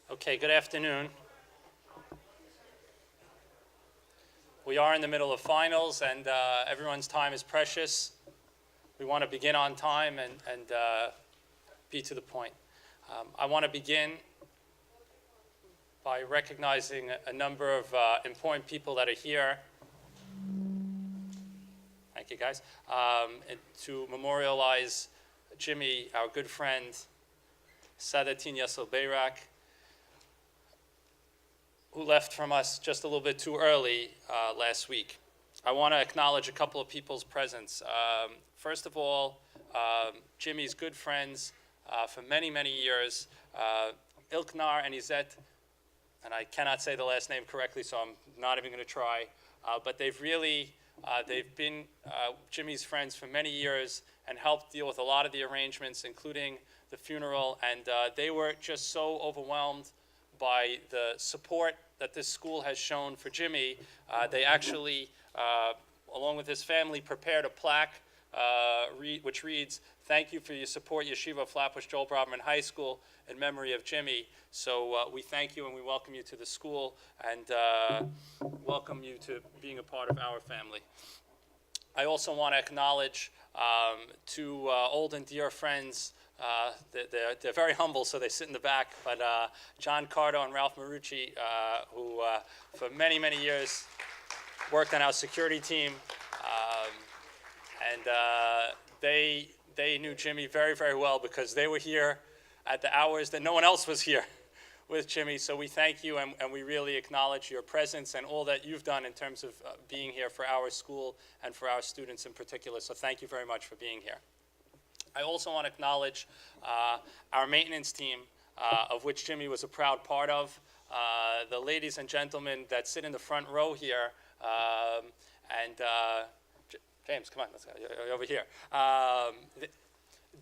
Okay, good afternoon. We are in the middle of finals, and everyone's time is precious. We want to begin on time and be to the point. I want to begin by recognizing a number of important people that are here. Thank you, guys. And to memorialize Jimmy, our good friend, Sadatin Yassel Bayrak, who left from us just a little bit too early last week. I want to acknowledge a couple of people's presence. First of all, Jimmy's good friends for many, many years, Ilknar and Izet, and I cannot say the last name correctly, so I'm not even going to try, but they've been Jimmy's friends for many years and helped deal with a lot of the arrangements, including the funeral, and they were just so overwhelmed by the support that this school has shown for Jimmy. They actually, along with his family, prepared a plaque which reads, "Thank you for your support, Yeshiva of Flatbush Joel Braverman High School, in memory of Jimmy." So we thank you and we welcome you to the school and welcome you to being a part of our family. I also want to acknowledge two old and dear friends. They're very humble, so they sit in the back. But John Cardo and Ralph Marucci, who for many, many years worked on our security team, and they knew Jimmy very, very well because they were here at the hours that no one else was here with Jimmy. So we thank you, and we really acknowledge your presence and all that you've done in terms of being here for our school and for our students in particular. So thank you very much for being here. I also want to acknowledge our maintenance team, of which Jimmy was a proud part of. The ladies and gentlemen that sit in the front row here, James, come on, let's go over here.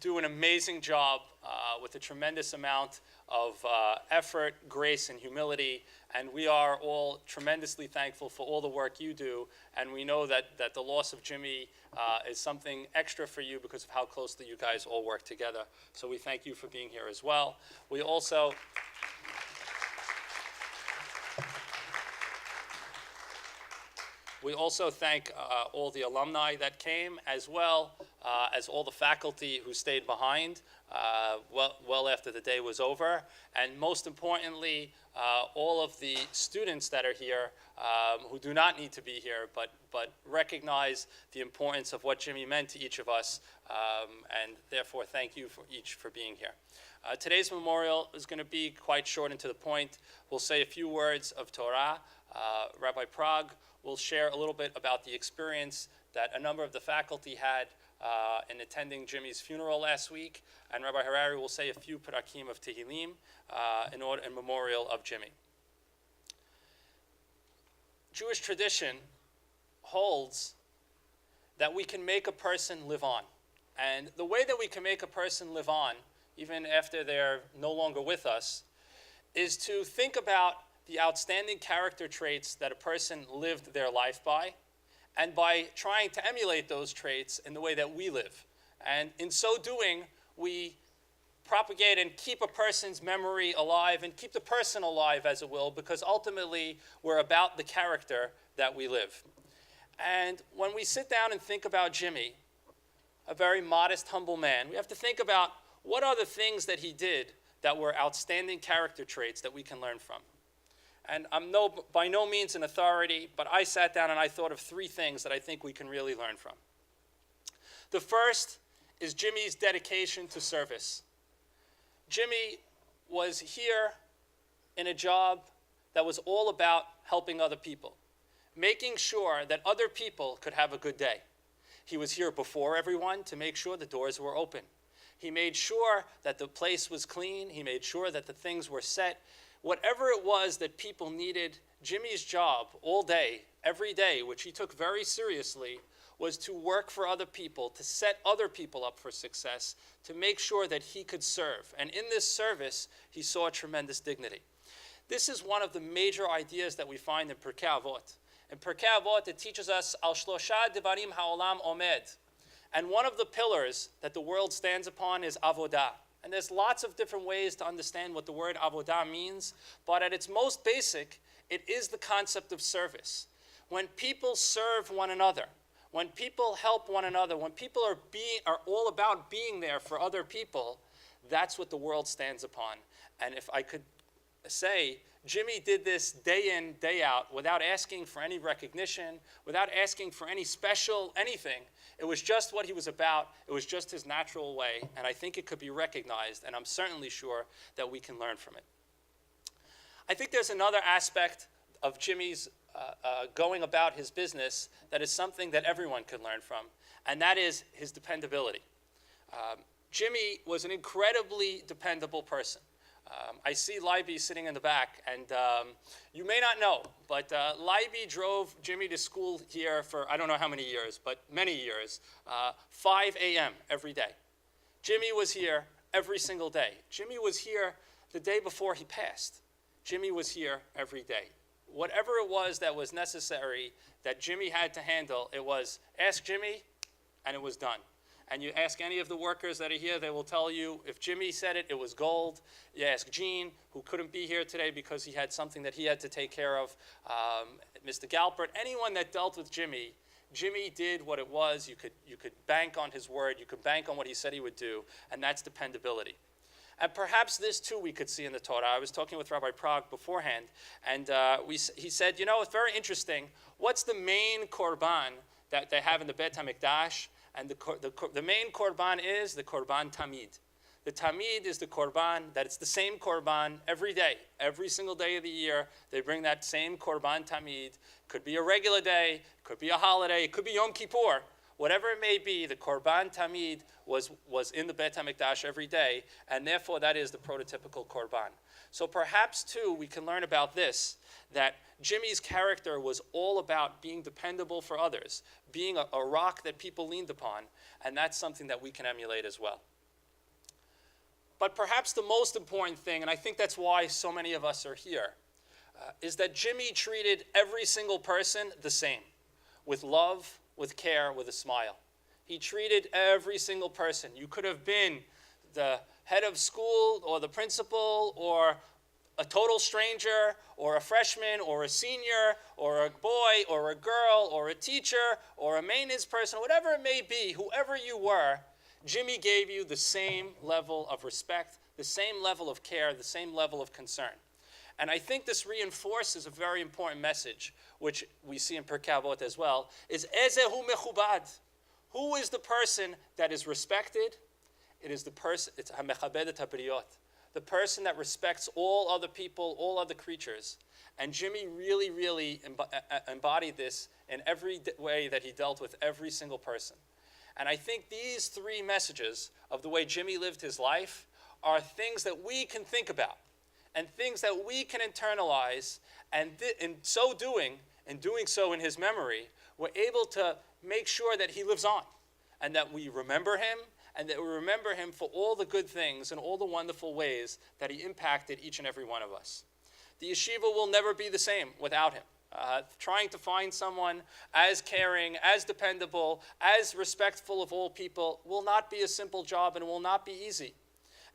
Do an amazing job with a tremendous amount of effort, grace, and humility. And we are all tremendously thankful for all the work you do. And we know that the loss of Jimmy is something extra for you because of how closely you guys all work together. So we thank you for being here as well. We also thank all the alumni that came, as well as all the faculty who stayed behind well after the day was over. And most importantly, all of the students that are here who do not need to be here, but recognize the importance of what Jimmy meant to each of us. And therefore, thank you for being here. Today's memorial is going to be quite short and to the point. We'll say a few words of Torah. Rabbi Prague will share a little bit about the experience that a number of the faculty had in attending Jimmy's funeral last week, and Rabbi Harari will say a few parakim of Tehillim in memorial of Jimmy. Jewish tradition holds that we can make a person live on, and the way that we can make a person live on, even after they're no longer with us, is to think about the outstanding character traits that a person lived their life by, and by trying to emulate those traits in the way that we live. And in so doing, we propagate and keep a person's memory alive and keep the person alive, as it will, because ultimately we're about the character that we live. And when we sit down and think about Jimmy, a very modest, humble man, we have to think about what are the things that he did that were outstanding character traits that we can learn from. And I'm by no means an authority, but I sat down and I thought of three things that I think we can really learn from. The first is Jimmy's dedication to service. Jimmy was here in a job that was all about helping other people, making sure that other people could have a good day. He was here before everyone to make sure the doors were open. He made sure that the place was clean. He made sure that the things were set. Whatever it was that people needed, Jimmy's job all day, every day, which he took very seriously, was to work for other people, to set other people up for success, to make sure that he could serve. And in this service, he saw tremendous dignity. This is one of the major ideas that we find in Pirkei Avot. In Pirkei Avot, it teaches us, Al Shlosha Devarim Ha'olam Omed. And one of the pillars that the world stands upon is avodah. And there's lots of different ways to understand what the word avodah means, but at its most basic, it is the concept of service. When people serve one another, when people help one another, when people are all about being there for other people, that's what the world stands upon. And if I could say, Jimmy did this day in, day out, without asking for any recognition, without asking for any special anything. It was just what he was about. It was just his natural way. And I think it could be recognized, and I'm certainly sure that we can learn from it. I think there's another aspect of Jimmy's going about his business that is something that everyone can learn from, and that is his dependability. Jimmy was an incredibly dependable person. I see Leiby sitting in the back, and you may not know, but Leiby drove Jimmy to school here for I don't know how many years, but many years, 5 a.m. every day. Jimmy was here every single day. Jimmy was here the day before he passed. Jimmy was here every day. Whatever it was that was necessary that Jimmy had to handle, it was ask Jimmy, and it was done. And you ask any of the workers that are here, they will tell you if Jimmy said it, it was gold. You ask Gene, who couldn't be here today because he had something that he had to take care of, Mr. Galpert, anyone that dealt with Jimmy, Jimmy did what it was. You could bank on his word. You could bank on what he said he would do, and that's dependability. And perhaps this, too, we could see in the Torah. I was talking with Rabbi Prague beforehand, and he said, you know, it's very interesting. What's the main korban that they have in the Beit HaMikdash? And the main korban is the korban tamid. The tamid is the korban that it's the same korban every day. Every single day of the year, they bring that same korban tamid. Could be a regular day, could be a holiday, it could be Yom Kippur. Whatever it may be, the korban tamid was in the Beit HaMikdash every day, and therefore that is the prototypical korban. So perhaps, too, we can learn about this, that Jimmy's character was all about being dependable for others, being a rock that people leaned upon, and that's something that we can emulate as well. But perhaps the most important thing, and I think that's why so many of us are here, is that Jimmy treated every single person the same, with love, with care, with a smile. He treated every single person. You could have been the head of school or the principal or a total stranger or a freshman or a senior or a boy or a girl or a teacher or a maintenance person, whatever it may be, whoever you were, Jimmy gave you the same level of respect, the same level of care, the same level of concern. And I think this reinforces a very important message, which we see in Pirkei Avot as well, is Ezehu mechubad. Who is the person that is respected? It is the person, it's hamechabed et habriot, the person that respects all other people, all other creatures. And Jimmy really, really embodied this in every way that he dealt with every single person. And I think these three messages of the way Jimmy lived his life are things that we can think about and things that we can internalize, and in so doing, and doing so in his memory, we're able to make sure that he lives on, and that we remember him, and that we remember him for all the good things and all the wonderful ways that he impacted each and every one of us. The yeshiva will never be the same without him. Trying to find someone as caring, as dependable, as respectful of all people will not be a simple job and will not be easy.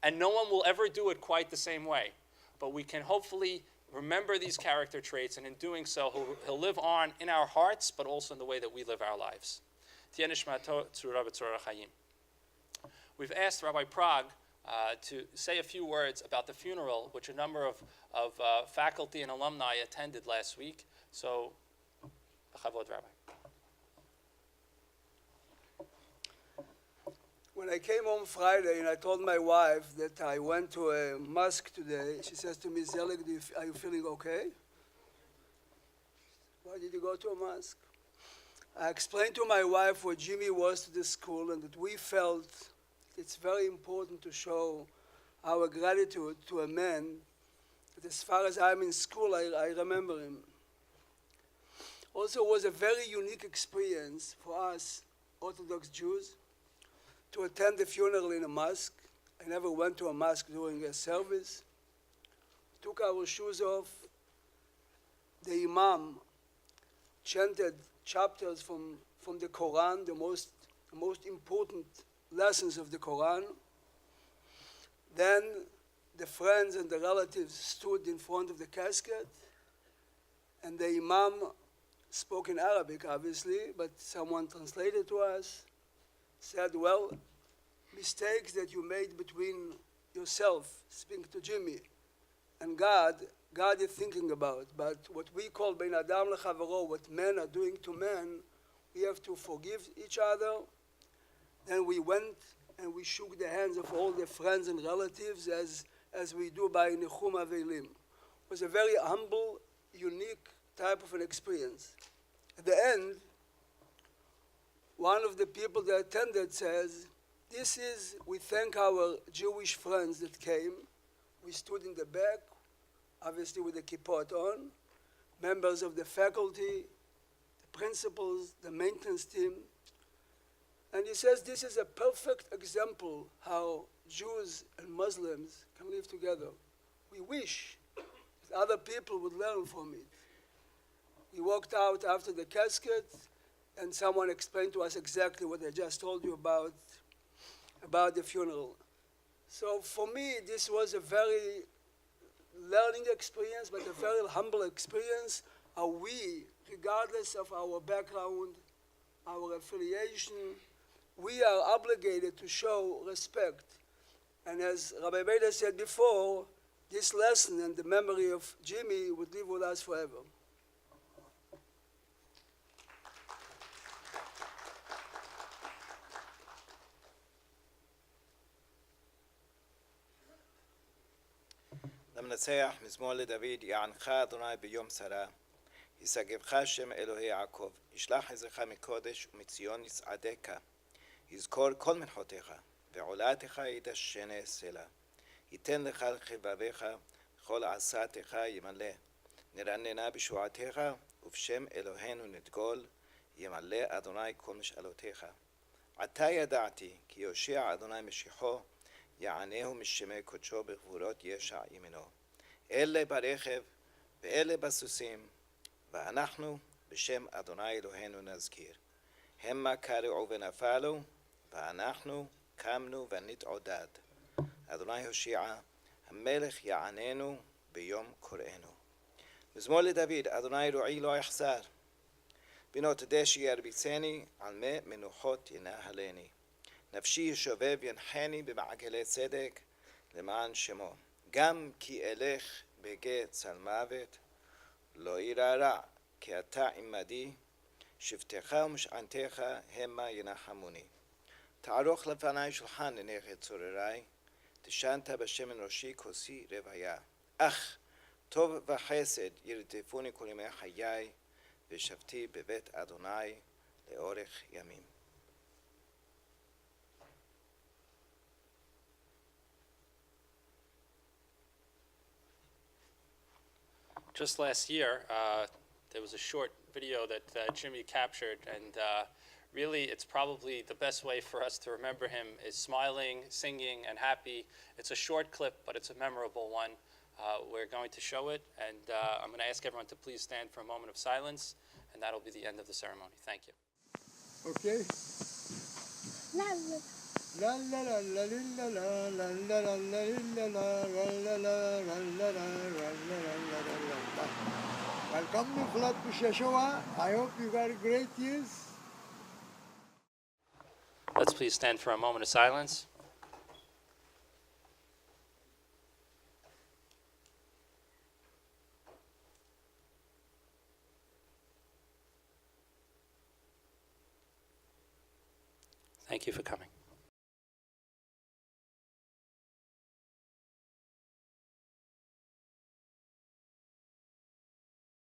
And no one will ever do it quite the same way. But we can hopefully remember these character traits, and in doing so, he'll live on in our hearts, but also in the way that we live our lives. We've asked Rabbi Prague to say a few words about the funeral, which a number of faculty and alumni attended last week. So, B'chavod, Rabbi. When I came home Friday and I told my wife that I went to a mosque today, she says to me, Zelig, are you feeling okay? Why did you go to a mosque? I explained to my wife what Jimmy was to the school, and that we felt it's very important to show our gratitude to a man that, as far as I'm in school, I remember him. Also, it was a very unique experience for us Orthodox Jews to attend the funeral in a mosque. I never went to a mosque during a service. Took our shoes off. The Imam chanted chapters from the Quran, the most important lessons of the Quran. Then the friends and the relatives stood in front of the casket, and the imam spoke in Arabic, obviously, but someone translated to us, said, well, mistakes that you made between yourself, speaking to Jimmy, and God is thinking about. But what we call bein adam lechavaro, what men are doing to men, we have to forgive each other. Then we went and we shook the hands of all the friends and relatives as we do by Nechum Avelim. It was a very humble, unique type of an experience. At the end, one of the people that attended says, we thank our Jewish friends that came. We stood in the back, obviously with the kippot on, members of the faculty, the principals, the maintenance team. And he says this is a perfect example how Jews and Muslims can live together. We wish that other people would learn from it. We walked out after the casket, and someone explained to us exactly what I just told you about the funeral. So for me, this was a very learning experience, but a very humble experience, how we, regardless of our background, our affiliation, we are obligated to show respect. And as Rabbi Beda said before, this lesson and the memory of Jimmy would live with us forever. למנצח מזמור לדוד יענך אדוני ביום צרה ישגבך שם אלוהי יעקב ישלח עזרך מקודש ומציון יצעדך יזכור כל מנחותיך ועולתך ידשנה סלע ייתן לך לבביך כל עשתך ימלא נרננה בשועתך ובשם אלוהינו נדגול ימלא אדוני כל משאלותיך עתה ידעתי כי יושיע אדוני משיחו יענהו משמי קודשו בגבורות ישע ימינו. אלה ברכב ואלה בסוסים, ואנחנו בשם אדוני אלוהינו נזכיר. המה קרעו ונפלו, ואנחנו קמנו ונתעודד. אדוני הושיע, המלך יעננו ביום קוראנו. מזמור לדוד, אדוני רועי לא יחסר. בנות דשא ירביצני, על מי מנוחות ינהלני. נפשי ישובב ינחני במעגלי צדק למען שמו. גם כי אלך בגיא צל מוות, לא אירא רע, כי אתה עמדי, שבטך ומשענתך המה ינחמוני. תערוך לפני שולחן לנגד צוררי, תשנת בשמן ראשי כוסי רוויה. אך טוב וחסד ירדפוני כל ימי חיי, ושבתי בבית אדוני לאורך ימים. Just last year, there was a short video that Jimmy captured, and really it's probably the best way for us to remember him is smiling, singing, and happy. It's a short clip, but it's a memorable one. We're going to show it, and I'm going to ask everyone to please stand for a moment of silence, and that'll be the end of the ceremony. Thank you. Okay? La la la la la la la la la la la la la. Welcome to Flat Yeshua. I hope you got great years. Let's please stand for a moment of silence. Thank you for coming.